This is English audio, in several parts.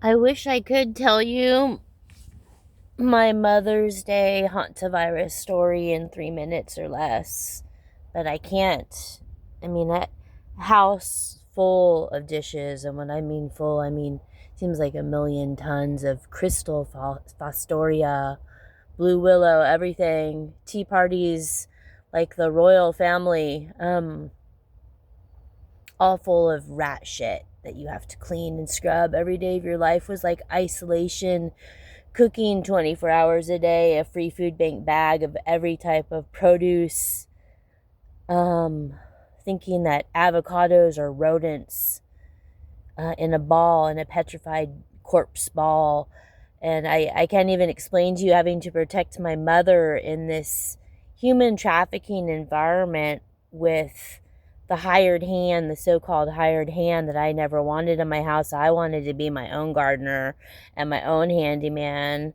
I wish I could tell you my Mother's Day hantavirus story in 3 minutes or less, but I can't. I mean, that house full of dishes, and when I mean full, I mean seems like a million tons of crystal fostoria, blue willow, everything, tea parties, like the royal family, all full of rat shit that you have to clean and scrub every day of your life. Was like isolation, cooking 24 hours a day, a free food bank bag of every type of produce, um, thinking that avocados are rodents, in a ball, in a petrified corpse ball. And I can't even explain to you having to protect my mother in this human trafficking environment with the hired hand, the so called hired hand that I never wanted in my house. I wanted to be my own gardener and my own handyman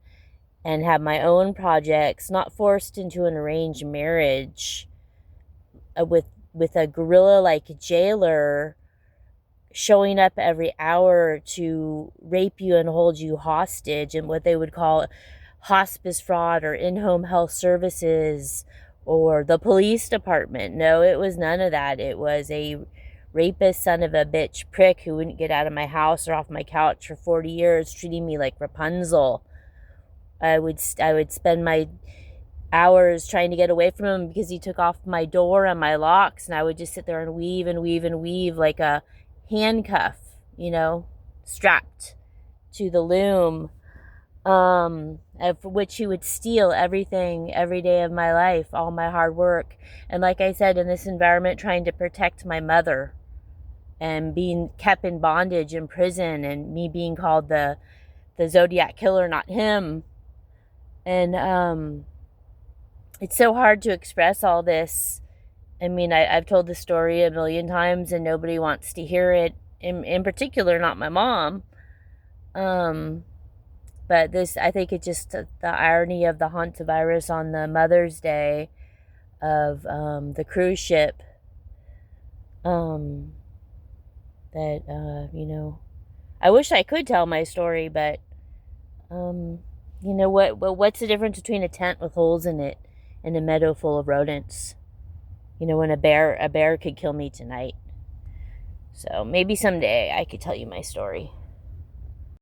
and have my own projects, not forced into an arranged marriage, with a gorilla like jailer showing up every hour to rape you and hold you hostage, and what they would call hospice fraud or in-home health services or the police department. No, it was none of that. It was a rapist son of a bitch prick who wouldn't get out of my house or off my couch for 40 years, treating me like Rapunzel. I would spend my hours trying to get away from him because he took off my door and my locks, and I would just sit there and weave and weave and weave like a handcuff, strapped to the loom, of which he would steal everything every day of my life, all my hard work. And like I said, in this environment, trying to protect my mother and being kept in bondage in prison, and me being called the Zodiac killer, not him. And it's so hard to express all this. I mean, I've told the story a million times and nobody wants to hear it. In particular, not my mom. Um, but this, I think it's just the irony of the hantavirus on the Mother's Day of the cruise ship. Um, that, I wish I could tell my story, but, um, what's the difference between a tent with holes in it and a meadow full of rodents? When a bear could kill me tonight. So maybe someday I could tell you my story.